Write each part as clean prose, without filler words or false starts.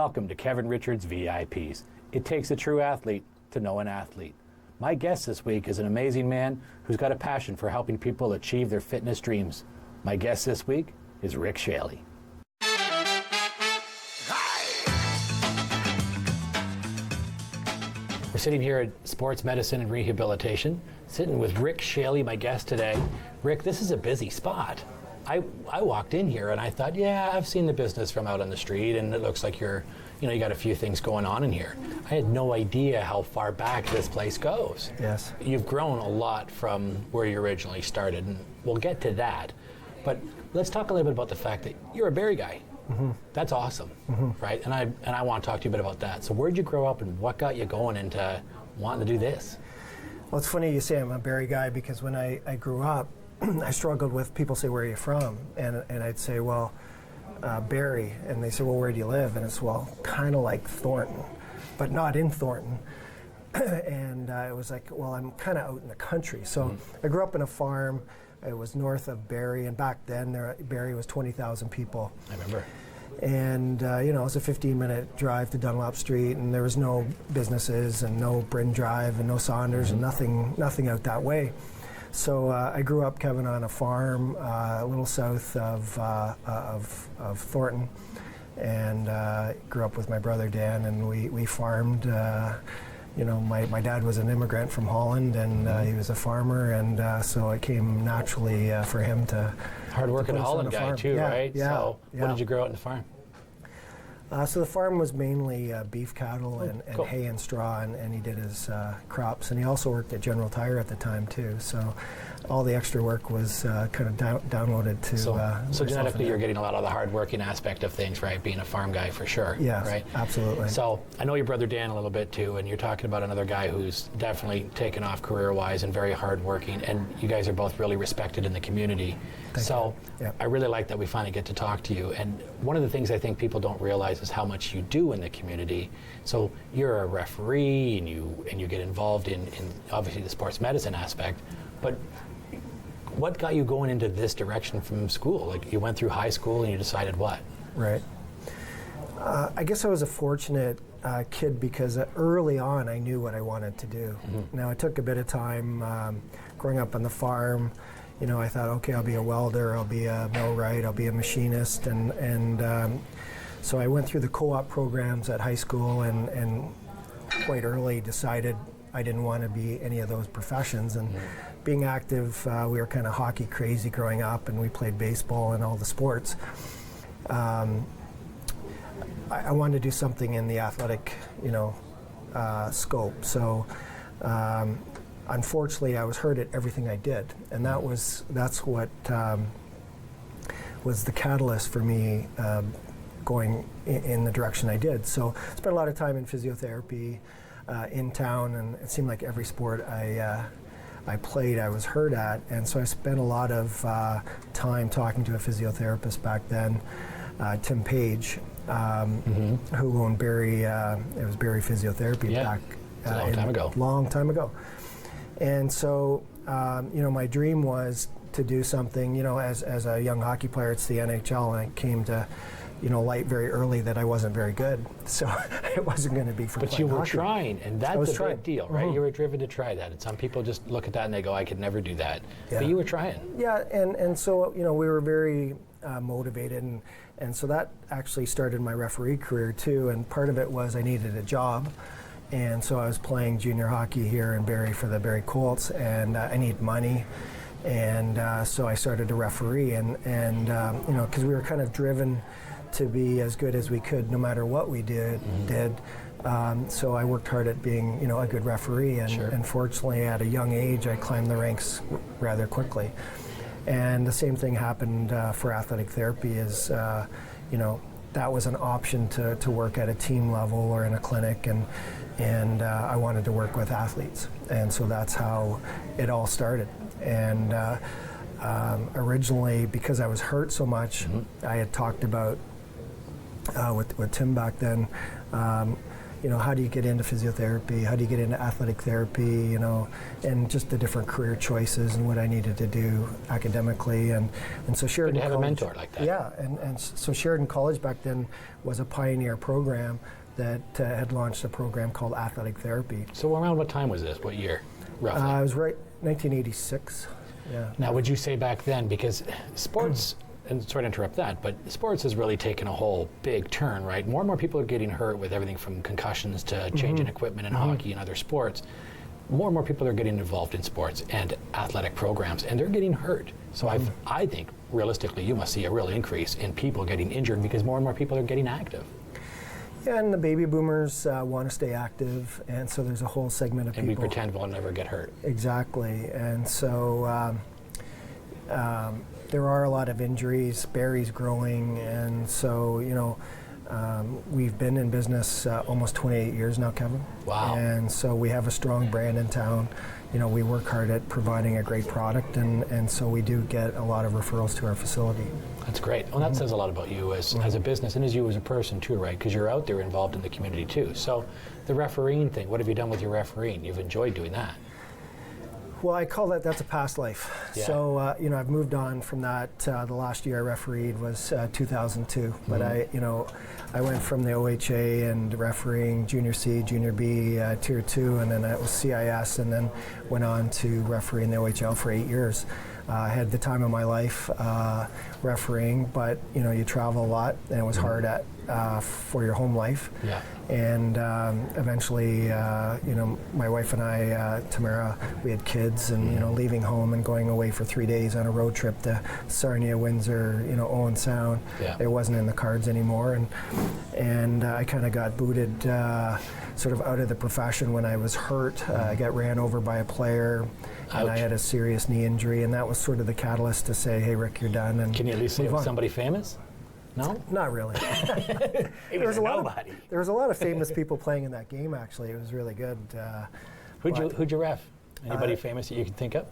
Welcome to Kevin Richards VIPs. It takes a true athlete to know an athlete. My guest this week is an amazing man who's got a passion for helping people achieve their fitness dreams. My guest this week is Rick Schaly. We're sitting here at Sports Medicine and Rehabilitation, sitting with Rick Schaly, my guest today. Rick, this is a busy spot. I walked in here and I thought, yeah, I've seen the business from out on the street, and it looks like you got a few things going on in here. I had no idea how far back this place goes. Yes. You've grown a lot from where you originally started, and we'll get to that. But let's talk a little bit about the fact that you're a Barrie guy. Mm-hmm. That's awesome, right? And I want to talk to you a bit about that. So where'd you grow up, and what got you going into wanting to do this? Well, it's funny you say I'm a Barrie guy, because when I grew up, I struggled with people say, where are you from? And I'd say, well, Barrie. And they say, well, where do you live? And it's, well, kind of like Thornton, but not in Thornton. And it was like, well, I'm kind of out in the country. So I grew up in a farm. It was north of Barrie, and back then Barrie was 20,000 people. I remember. And it was a 15-minute drive to Dunlop Street, and there was no businesses and no Bryn Drive and no Saunders and nothing out that way. So I grew up, Kevin, on a farm a little south of Thornton, and grew up with my brother Dan, and we farmed. My dad was an immigrant from Holland, and he was a farmer, and so it came naturally for him to. Hard-working Holland guy too, yeah, right? Yeah. So what did you grow up in the farm? So the farm was mainly beef cattle and cool. Hay and straw, and he did his crops. And he also worked at General Tire at the time, too. So all the extra work was kind of downloaded to So genetically you're getting a lot of the hard-working aspect of things, right? Being a farm guy for sure, yes, right? Absolutely. So I know your brother Dan a little bit, too, and you're talking about another guy who's definitely taken off career-wise and very hard-working, and you guys are both really respected in the community. Thank you. I really like that we finally get to talk to you. And one of the things I think people don't realize is how much you do in the community. So you're a referee, and you get involved in obviously the sports medicine aspect. But what got you going into this direction from school? Like, you went through high school and you decided what? Right. I guess I was a fortunate kid, because early on I knew what I wanted to do. Now, it took a bit of time growing up on the farm. I thought, okay, I'll be a welder, I'll be a millwright, I'll be a machinist, and so I went through the co-op programs at high school, and quite early decided I didn't want to be any of those professions. And being active, we were kind of hockey crazy growing up, and we played baseball and all the sports. I wanted to do something in the athletic, scope. So. Unfortunately, I was hurt at everything I did, and that's what was the catalyst for me going in the direction I did. So I spent a lot of time in physiotherapy in town, and it seemed like every sport I played I was hurt at, and so I spent a lot of time talking to a physiotherapist back then, Tim Page, who owned Barrie. It was Barrie Physiotherapy back a long time ago. And so, my dream was to do something, as a young hockey player, it's the NHL, and I came to, light very early that I wasn't very good. So it wasn't going to be for But you were hockey. trying, and that's a big deal, right? You were driven to try that. And some people just look at that and they go, I could never do that. Yeah. But you were trying. Yeah, and so, we were very motivated, and so that actually started my referee career too, and part of it was I needed a job. And so I was playing junior hockey here in Barrie for the Barrie Colts, and I need money, and so I started to referee, and because we were kind of driven to be as good as we could, no matter what we did. So I worked hard at being, a good referee, and unfortunately, at a young age, I climbed the ranks rather quickly. And the same thing happened for athletic therapy. Is that was an option to work at a team level or in a clinic, and I wanted to work with athletes, and so that's how it all started. And originally, because I was hurt so much, I had talked about with Tim back then, how do you get into physiotherapy? How do you get into athletic therapy? And just the different career choices and what I needed to do academically. And so Sheridan Good to have College, a mentor like that. Yeah, and so Sheridan College back then was a pioneer program that had launched a program called athletic therapy. So around what time was this? What year, roughly? I was right, 1986. Yeah. Now, would you say back then, because sports, and sorry to interrupt that, but sports has really taken a whole big turn, right? More and more people are getting hurt with everything from concussions to changing equipment in hockey and other sports. More and more people are getting involved in sports and athletic programs, and they're getting hurt. So I think, realistically, you must see a real increase in people getting injured because more and more people are getting active. Yeah, and the baby boomers want to stay active, and so there's a whole segment of And people. we pretend we'll never get hurt. Exactly, and so there are a lot of injuries. Barry's growing, and so we've been in business almost 28 years now, Kevin. Wow. And so we have a strong brand in town. We work hard at providing a great product, and so we do get a lot of referrals to our facility. That's great. Well, that says a lot about you as a business and as you as a person too, right? Because you're out there involved in the community too. So the refereeing thing, what have you done with your refereeing? You've enjoyed doing that. Well, I call that's a past life. Yeah. So, I've moved on from that. The last year I refereed was 2002. But I went from the OHA and refereeing Junior C, Junior B, Tier 2, and then it was CIS, and then went on to refereeing the OHL for 8 years. I had the time of my life refereeing, but you travel a lot, and it was hard for your home life. Yeah. And eventually, my wife and I, Tamara, we had kids, and leaving home and going away for 3 days on a road trip to Sarnia, Windsor, Owen Sound. Yeah. It wasn't in the cards anymore, and I kind of got booted sort of out of the profession when I was hurt. I got ran over by a player. And I had a serious knee injury, and that was sort of the catalyst to say, "Hey, Rick, you're done." And can you at least say it was somebody famous? No? Not really. There was a lot of famous people playing in that game, actually. It was really good. Who'd you ref? Anybody famous that you can think of?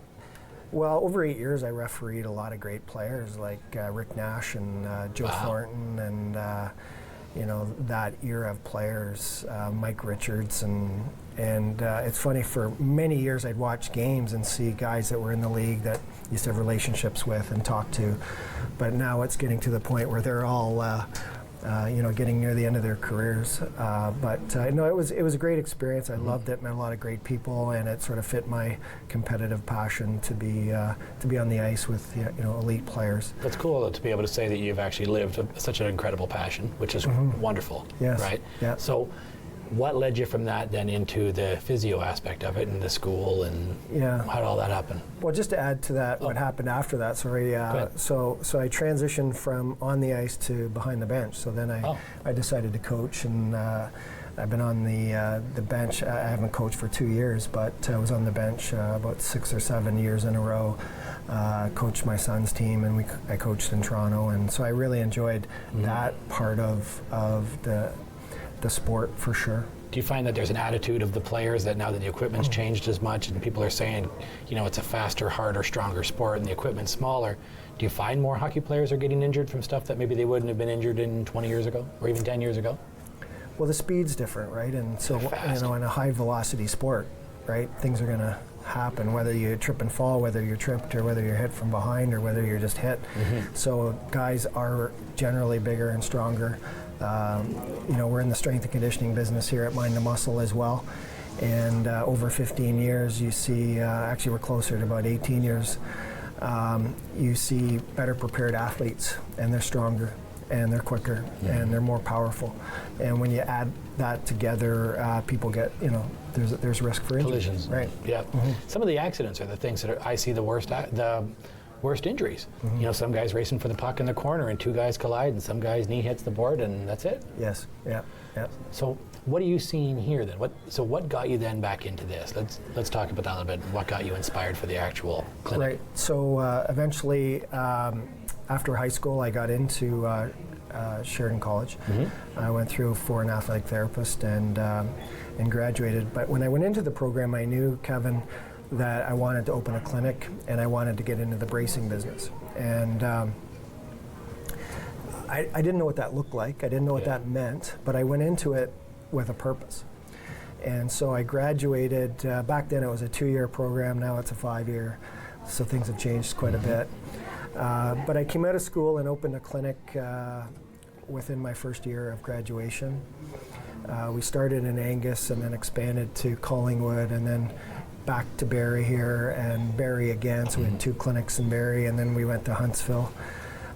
Well, over 8 years, I refereed a lot of great players like Rick Nash and Joe Thornton, and that era of players, Mike Richards, and it's funny, for many years I'd watch games and see guys that were in the league that I used to have relationships with and talk to, but now it's getting to the point where they're all getting near the end of their careers. No, it was a great experience. I loved it, met a lot of great people, and it sort of fit my competitive passion to be on the ice with elite players. That's cool to be able to say that you've actually lived such an incredible passion, which is wonderful. Yes. Right? Yeah. So what led you from that then into the physio aspect of it and the school, and how did all that happen? Well, just to add to that, what happened after that, so I transitioned from on the ice to behind the bench. So then I decided to coach, and I've been on the bench. I haven't coached for 2 years, but I was on the bench about 6 or 7 years in a row. Coached my son's team, and I coached in Toronto, and so I really enjoyed that part of the sport, for sure. Do you find that there's an attitude of the players that now that the equipment's changed as much and people are saying, it's a faster, harder, stronger sport and the equipment's smaller, do you find more hockey players are getting injured from stuff that maybe they wouldn't have been injured in 20 years ago or even 10 years ago? Well, the speed's different, right? And so, in a high velocity sport, right, things are going to happen, whether you trip and fall, whether you're tripped, or whether you're hit from behind, or whether you're just hit. So guys are generally bigger and stronger. We're in the strength and conditioning business here at Mind the Muscle as well, and over 15 years you see, actually we're closer to about 18 years, you see better prepared athletes, and they're stronger, and they're quicker, and they're more powerful. And when you add that together, people get, there's risk for injury. Collisions. Right. Yeah. Some of the accidents are the things that I see the worst injuries. Some guys racing for the puck in the corner and two guys collide, and some guy's knee hits the board, and that's it. Yes. Yeah. Yeah. So what are you seeing here then? What got you then back into this? Let's talk about that a little bit. What got you inspired for the actual clinic? Right. So eventually, after high school, I got into Sheridan College. I went through for an athletic therapist and graduated. But when I went into the program, I knew, Kevin, that I wanted to open a clinic, and I wanted to get into the bracing business. And I didn't know what that looked like. I didn't know what that meant, but I went into it with a purpose. And so I graduated, back then it was a 2-year program, now it's a 5-year, so things have changed quite a bit. But I came out of school and opened a clinic within my first year of graduation. We started in Angus and then expanded to Collingwood and then back to Barrie here and Barrie again, so we had 2 clinics in Barrie, and then we went to Huntsville.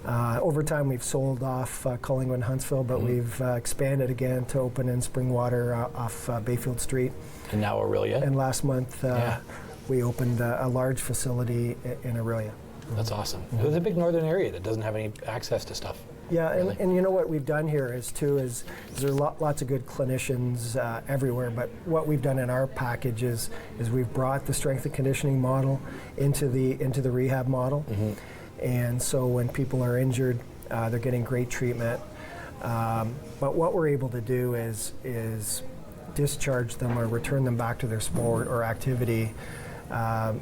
Over time we've sold off Collingwood and Huntsville, but we've expanded again to open in Springwater off Bayfield Street. And now Aurelia. And last month we opened a large facility in Aurelia. That's awesome. It's a big northern area that doesn't have any access to stuff. Yeah, really. and you know what we've done here is there are lots of good clinicians everywhere, but what we've done in our package is we've brought the strength and conditioning model into the rehab model. And so when people are injured, they're getting great treatment. But what we're able to do is discharge them or return them back to their sport or activity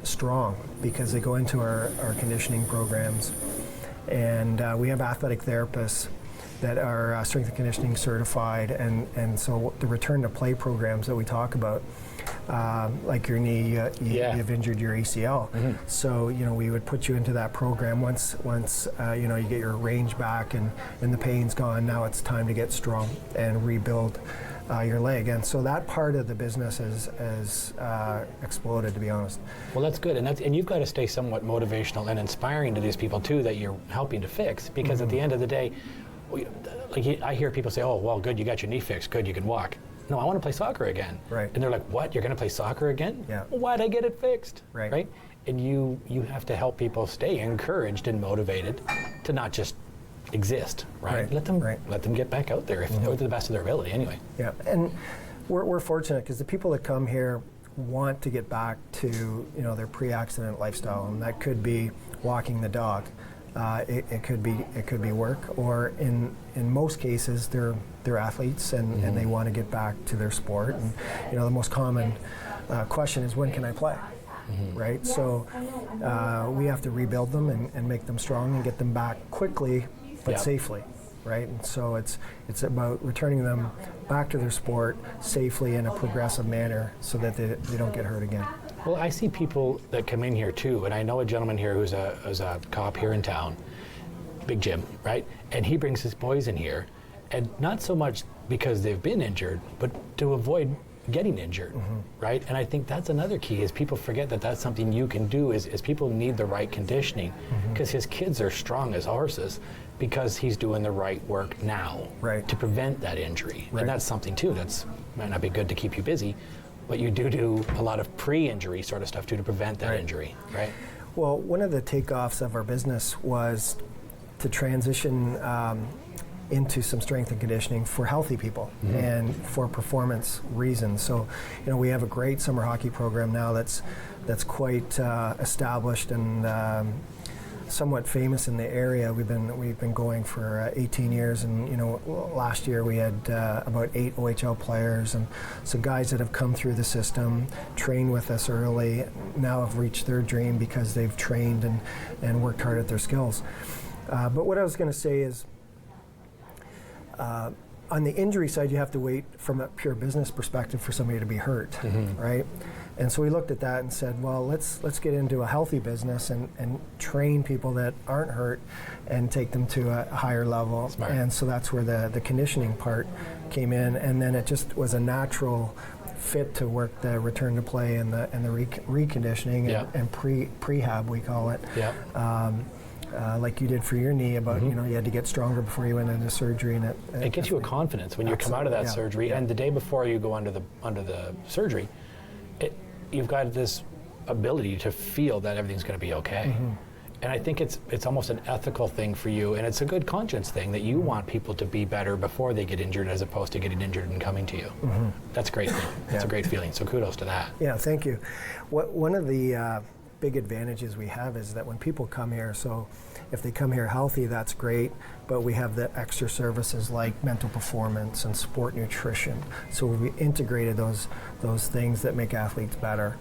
strong, because they go into our conditioning programs. And we have athletic therapists that are strength and conditioning certified, and so the return to play programs that we talk about, like your knee, you've injured your ACL. So we would put you into that program once you get your range back and the pain's gone. Now it's time to get strong and rebuild your leg, and so that part of the business has exploded, to be honest. Well, that's good, and you've got to stay somewhat motivational and inspiring to these people too that you're helping to fix, because at the end of the day, I hear people say, "Oh, well, good, you got your knee fixed. Good, you can walk." No, I want to play soccer again. Right. And they're like, "What? You're going to play soccer again? Yeah. Well, why'd I get it fixed?" Right. And you have to help people stay encouraged and motivated to not just exist. Right. Let them get back out there to the best of their ability. Anyway. Yeah, and we're fortunate because the people that come here want to get back to their pre-accident lifestyle, and that could be walking the dog. It could be work, or in most cases they're athletes and they want to get back to their sport. And the most common question is, when can I play? Right. So we have to rebuild them and make them strong and get them back quickly but safely. Right. And so it's about returning them back to their sport safely in a progressive manner so that they don't get hurt again. Well, I see people that come in here too, and I know a gentleman here who's a cop here in town, Big Jim, right? And he brings his boys in here, and not so much because they've been injured, but to avoid getting injured, right? And I think that's another key, is people forget that that's something you can do, is people need the right conditioning, because his kids are strong as horses because he's doing the right work now to prevent that injury. And that's something too might not be good to keep you busy, but you do a lot of pre-injury sort of stuff too to prevent that injury, right? Well, one of the takeoffs of our business was to transition into some strength and conditioning for healthy people and for performance reasons. So, we have a great summer hockey program now that's quite established and somewhat famous in the area. We've been going for 18 years, and last year we had about 8 OHL players, and some guys that have come through the system, trained with us early, now have reached their dream because they've trained and worked hard at their skills. But what I was going to say is, on the injury side, you have to wait from a pure business perspective for somebody to be hurt, right? And so we looked at that and said, well, let's get into a healthy business and train people that aren't hurt and take them to a higher level. Smart. And so that's where the conditioning part came in, and then it just was a natural fit to work the return to play and the reconditioning and prehab, we call it. Like you did for your knee, about you had to get stronger before you went into surgery, and it gives you a confidence when you come out of that surgery, and the day before you go under the surgery, you've got this ability to feel that everything's going to be okay. And I think it's almost an ethical thing for you, and it's a good conscience thing that you want people to be better before they get injured, as opposed to getting injured and coming to you. That's a great thing. That's a great feeling. So kudos to that. Yeah, thank you. One of the big advantages we have is that when people come here, so if they come here healthy, that's great, but we have the extra services like mental performance and sport nutrition. So we integrated those things that make athletes better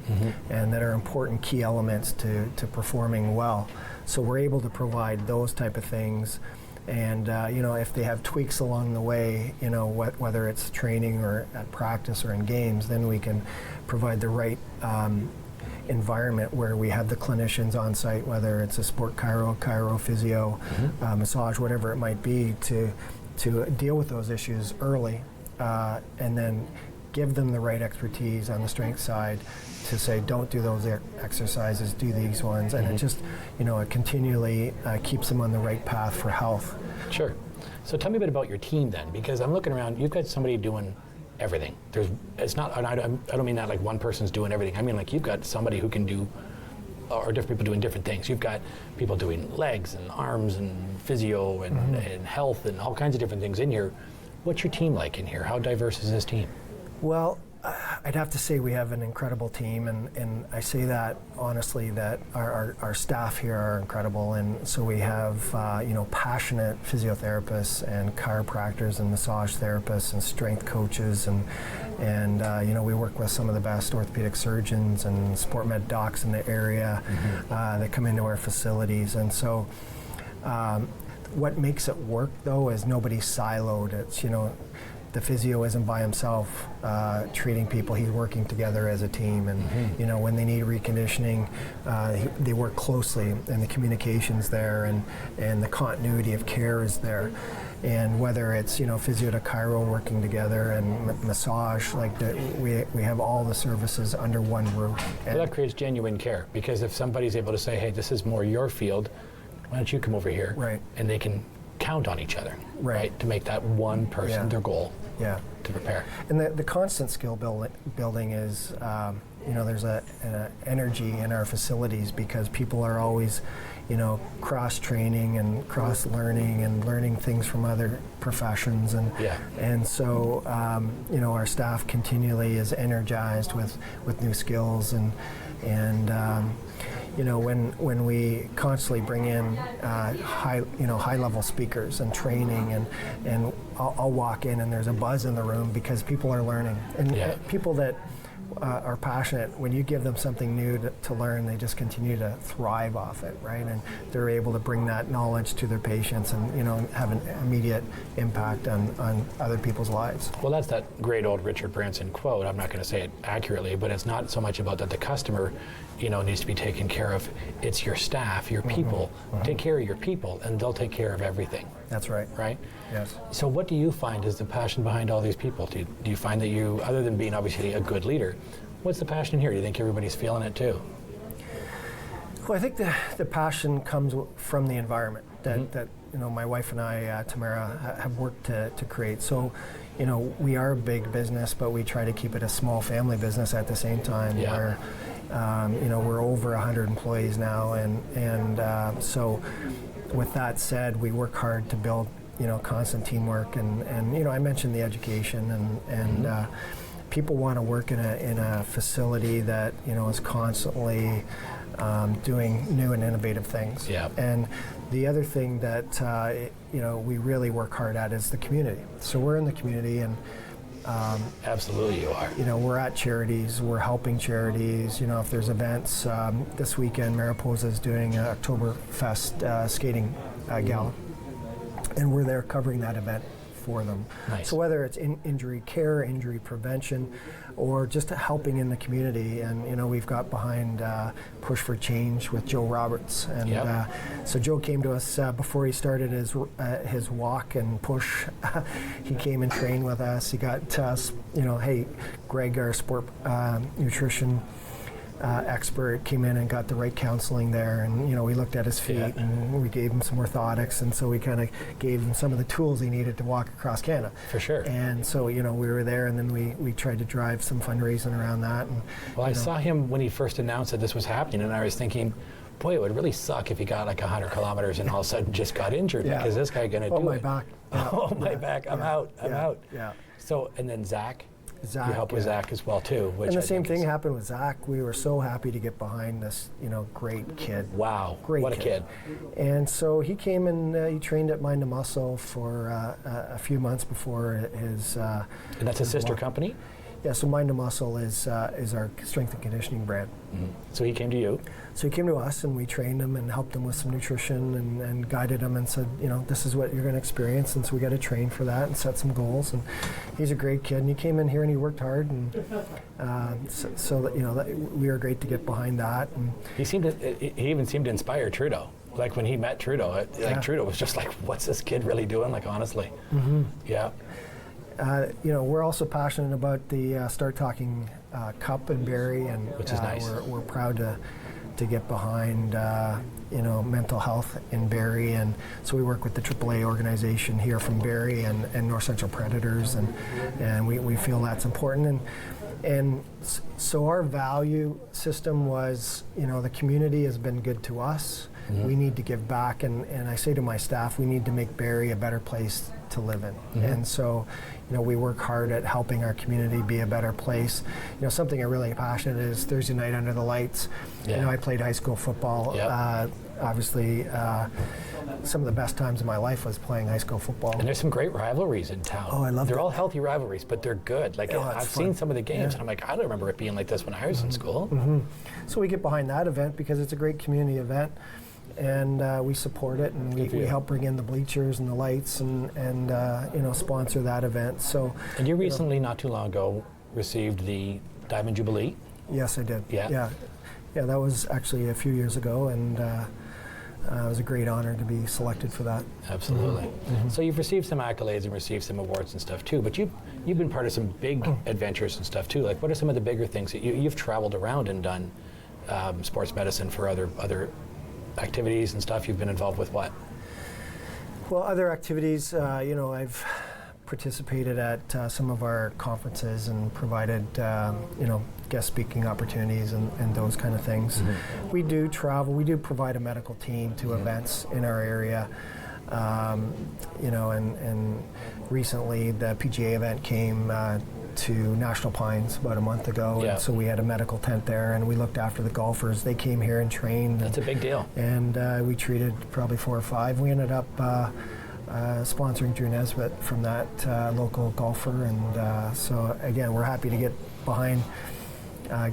and that are important key elements to performing well. So we're able to provide those type of things And if they have tweaks along the way, whether it's training or at practice or in games, then we can provide the right environment where we have the clinicians on site, whether it's a sport chiro, physio, massage, whatever it might be, to deal with those issues early, and then give them the right expertise on the strength side to say, don't do those exercises, do these ones, and it just, it continually keeps them on the right path for health. Sure. So tell me a bit about your team then, because I'm looking around, you've got somebody doing everything. It's not, and I don't mean that like one person's doing everything. I mean like you've got somebody who can do, or different people doing different things. You've got people doing legs and arms and physio and health and all kinds of different things in here. What's your team like in here? How diverse is this team? Well, I'd have to say we have an incredible team, and I say that honestly, that our staff here are incredible, and so we have passionate physiotherapists and chiropractors and massage therapists and strength coaches, and we work with some of the best orthopedic surgeons and sport med docs in the area that come into our facilities, and so what makes it work though is nobody's siloed. It's the physio isn't by himself treating people. He's working together as a team, and when they need reconditioning, they work closely, and the communication's there, and the continuity of care is there. And whether it's physio to chiro working together and massage, we have all the services under one roof. Well, that creates genuine care, because if somebody's able to say, hey, this is more your field, why don't you come over here? Right. And they can count on each other, right? To make that one person their goal. Yeah. To prepare. And the constant skill building is, there's an energy in our facilities, because people are always, cross-training and cross-learning and learning things from other professions. And so, our staff continually is energized with new skills, and when we constantly bring in high-level speakers and training, and I'll walk in and there's a buzz in the room because people are learning, and people that are passionate, when you give them something new to learn, they just continue to thrive off it, right? And they're able to bring that knowledge to their patients, and have an immediate impact on other people's lives. Well, that's that great old Richard Branson quote. I'm not going to say it accurately, but it's not so much about that the customer needs to be taken care of. It's your staff, your people. Take care of your people, and they'll take care of everything. That's right. Right? Yes. So what do you find is the passion behind all these people? Do you find that you, other than being obviously a good leader, what's the passion here? Do you think everybody's feeling it too? Well, I think the passion comes from the environment that my wife and I, Tamara, have worked to create. So, we are a big business, but we try to keep it a small family business at the same time. Yeah. Where we're over 100 employees now, and so with that said, we work hard to build constant teamwork, and I mentioned the education, and people want to work in a facility that is constantly doing new and innovative things. Yeah. And the other thing that we really work hard at is the community. So we're in the community, and absolutely you are. We're at charities, we're helping charities. If there's events, this weekend Mariposa is doing an Oktoberfest skating gala, and we're there covering that event for them. Nice. So whether it's injury care, injury prevention, or just helping in the community, and we've got behind Push for Change with Joe Roberts, and so Joe came to us before he started his walk and push. He came and trained with us. He got us, hey, Greg, our sport nutrition expert, came in and got the right counseling there, and we looked at his feet, and we gave him some orthotics, and so we kind of gave him some of the tools he needed to walk across Canada. For sure. And so we were there, and then we tried to drive some fundraising around that. And well, I saw him when he first announced that this was happening, and I was thinking, boy, it would really suck if he got like 100 kilometers and all of a sudden just got injured. Because this guy going to do my it. back. Oh, my back. I'm out. Yeah. So, and then Zach. Zach, you helped with Zach as well too. And the same thing happened with Zach. We were so happy to get behind this, great kid. Wow, great what a kid! And so he came and he trained at Mind to Muscle for a few months before his. And that's a sister company. Yeah, so Mind to Muscle is our strength and conditioning brand. So he came to you. So he came to us and we trained him and helped him with some nutrition and guided him and said, this is what you're going to experience, and so we got to train for that and set some goals. And he's a great kid, and he came in here and he worked hard, and so that, we were great to get behind that. And he even seemed to inspire Trudeau. Like when he met Trudeau, Trudeau was just like, what's this kid really doing? Like, honestly. Yeah. We're also passionate about the Start Talking Cup in Barrie, and which is nice. We're proud to get behind mental health in Barrie, and so we work with the AAA organization here from Barrie and North Central Predators, and we feel that's important, and so our value system was, the community has been good to us. We need to give back, and I say to my staff, we need to make Barrie a better place to live in. And so, we work hard at helping our community be a better place. Something I'm really passionate is Thursday night under the lights. I played high school football. Obviously, some of the best times of my life was playing high school football. And there's some great rivalries in town. Oh, I love They're it. all healthy rivalries, but they're good. Like, I've seen some of the games, and I'm like, I don't remember it being like this when I was in school. So we get behind that event because it's a great community event, and we support it, and we help bring in the bleachers and the lights and sponsor that event. So. And you recently, not too long ago, received the Diamond Jubilee. Yes, I did. Yeah. That was actually a few years ago, and it was a great honor to be selected for that. Absolutely. So you've received some accolades and received some awards and stuff too, but you've been part of some big adventures and stuff too. Like, what are some of the bigger things that you've traveled around and done sports medicine for other activities and stuff? You've been involved with what? Well, other activities, I've participated at some of our conferences and provided, guest speaking opportunities and those kind of things. We do travel. We do provide a medical team to events in our area. And recently the PGA event came to National Pines about a month ago, and so we had a medical tent there, and we looked after the golfers. They came here and trained. That's a big deal. And we treated probably 4 or 5. We ended up sponsoring Drew Nesbitt from that local golfer, and so again, we're happy to get behind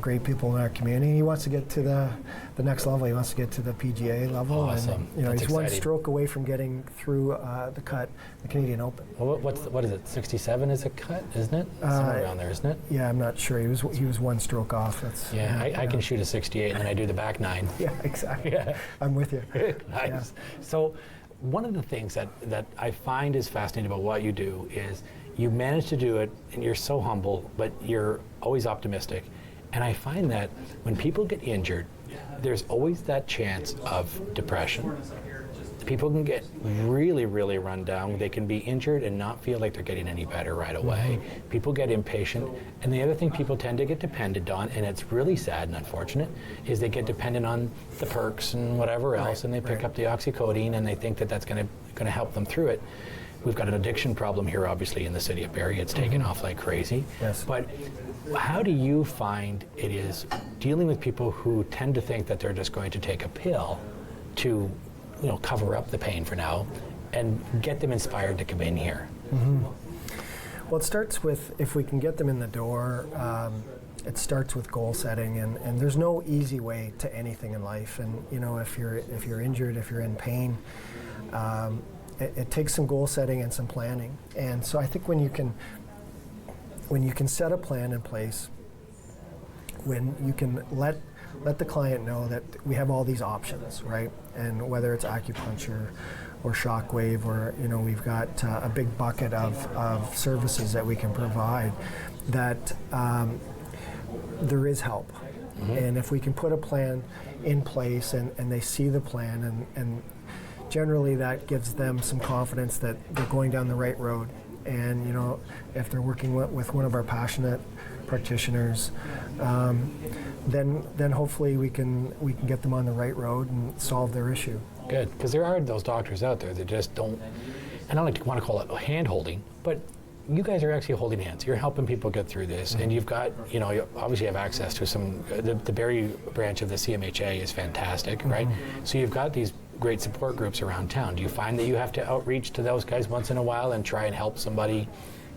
great people in our community. He wants to get to the next level. He wants to get to the PGA level. Awesome. And, That's he's exciting. one stroke away from getting through the Canadian Open. Well, what is it? 67 is a cut, isn't it? Somewhere around there, isn't it? Yeah, I'm not sure. He was one stroke off. I can shoot a 68, and then I do the back 9. Yeah, exactly. Yeah. I'm with you. Nice. Yeah. So one of the things that I find is fascinating about what you do is you manage to do it, and you're so humble, but you're always optimistic. And I find that when people get injured, there's always that chance of depression. People can get really, really run down. They can be injured and not feel like they're getting any better right away. People get impatient. And the other thing people tend to get dependent on, and it's really sad and unfortunate, is they get dependent on the perks and whatever else, and they pick up the oxycodone, and they think that that's going to help them through it. We've got an addiction problem here, obviously, in the city of Barrie. It's taken off like crazy. Yes. But how do you find it is dealing with people who tend to think that they're just going to take a pill to, cover up the pain for now, and get them inspired to come in here? Well, it starts with, if we can get them in the door, it starts with goal setting, and there's no easy way to anything in life. And if you're injured, if you're in pain, it takes some goal setting and some planning. And so I think when you can set a plan in place, when you can let the client know that we have all these options, right? And whether it's acupuncture or shockwave, or we've got a big bucket of services that we can provide, that there is help. And if we can put a plan in place and they see the plan, and generally that gives them some confidence that they're going down the right road. And if they're working with one of our passionate practitioners, then hopefully we can get them on the right road and solve their issue. Good, because there are those doctors out there that just don't, and I don't want to call it hand-holding, but you guys are actually holding hands. You're helping people get through this, and you've got, you obviously have access to some, the Barrie branch of the CMHA is fantastic, right? So you've got these great support groups around town. Do you find that you have to outreach to those guys once in a while and try and help somebody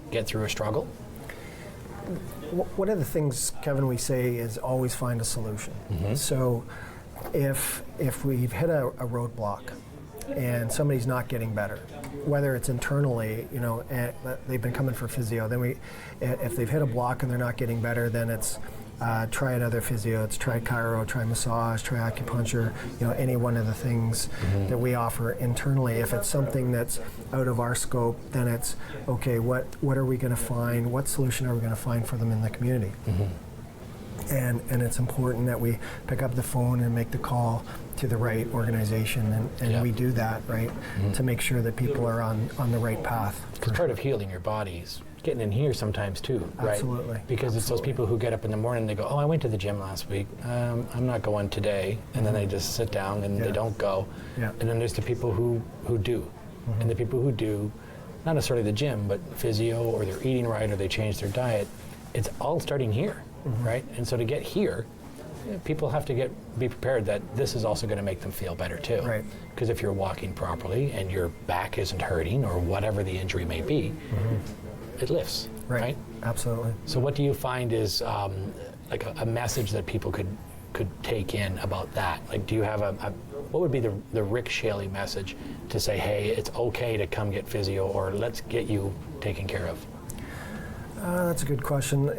get through a struggle? one of the things, Kevin, we say is always find a solution. So if we've hit a roadblock and somebody's not getting better, whether it's internally, and they've been coming for physio, then if they've hit a block and they're not getting better, then it's try another physio, it's try chiro, try massage, try acupuncture, any one of the things that we offer internally. If it's something that's out of our scope, then it's, okay, what are we going to find? What solution are we going to find for them in the community? And it's important that we pick up the phone and make the call to the right organization, and we do that, right, to make sure that people are on the right path. Because part of healing your body is getting in here sometimes too, right? Absolutely. Because it's those people who get up in the morning and they go, oh, I went to the gym last week, I'm not going today, and then they just sit down and they don't go. And then there's the people who do, and the people who do, not necessarily the gym, but physio, or they're eating right, or they change their diet. It's all starting here, right? And so to get here, people have to be prepared that this is also going to make them feel better too. Right. Because if you're walking properly and your back isn't hurting, or whatever the injury may be, it lifts, right? Absolutely. So what do you find is like a message that people could take in about that? Like, do you have what would be the Rick Schaly message to say, hey, it's okay to come get physio, or let's get you taken care of? That's a good question.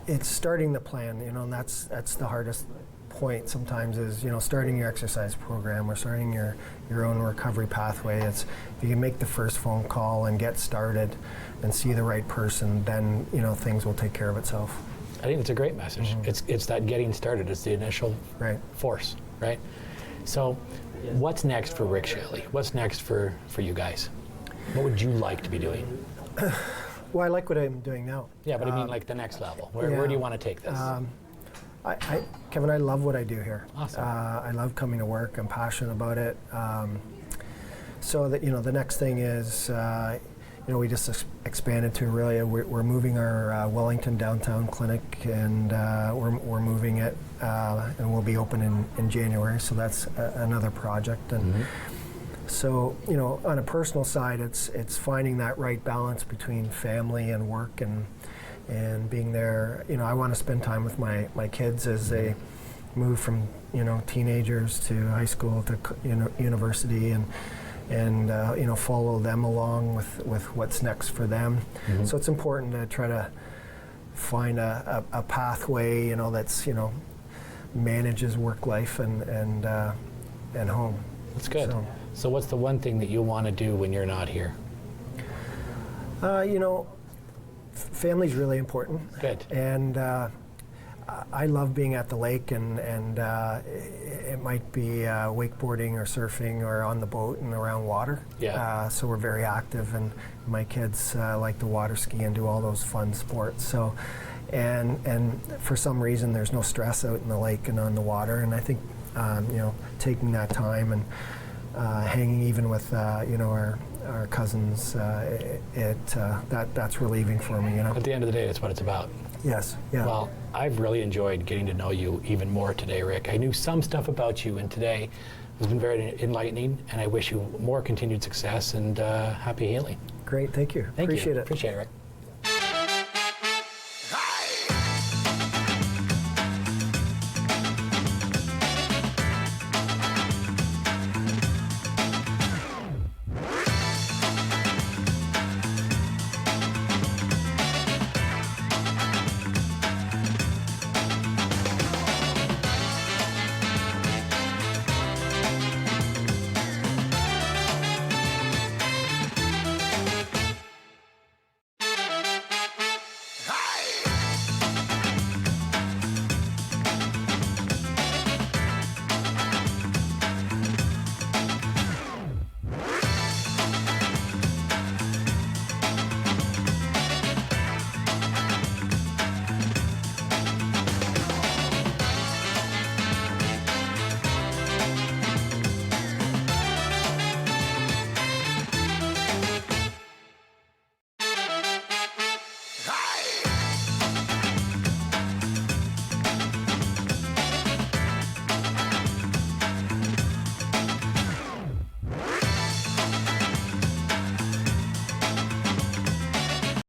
It's starting the plan, and that's the hardest point sometimes is, starting your exercise program or starting your own recovery pathway. It's if you can make the first phone call and get started and see the right person, then, things will take care of itself. I think it's a great message. It's that getting started. It's the initial force, right? So what's next for Rick Schaly? What's next for you guys? What would you like to be doing? Well, I like what I'm doing now. Yeah, but I mean like the next level. Where do you want to take this? Kevin, I love what I do here. Awesome. I love coming to work. I'm passionate about it. So that, the next thing is, we just expanded to Aurelia. We're moving our Wellington downtown clinic, and we're moving it, and we'll be open in January. So that's another project. And so, on a personal side, it's finding that right balance between family and work, and being there. I want to spend time with my kids as they move from teenagers to high school to university, and follow them along with what's next for them. So it's important to try to find a pathway that's manages work life and home. That's good. So what's the one thing that you want to do when you're not here? Family's really important. Good. And I love being at the lake, and it might be wakeboarding or surfing or on the boat and around water. Yeah. So we're very active, and my kids like to water ski and do all those fun sports. So, and for some reason there's no stress out in the lake and on the water, and I think taking that time and hanging even with our cousins, that's relieving for me. At the end of the day, that's what it's about. Yes. Yeah. Well, I've really enjoyed getting to know you even more today, Rick. I knew some stuff about you, and today has been very enlightening, and I wish you more continued success and happy healing. Great. Thank you. Thank you. Appreciate it. Appreciate it, Rick.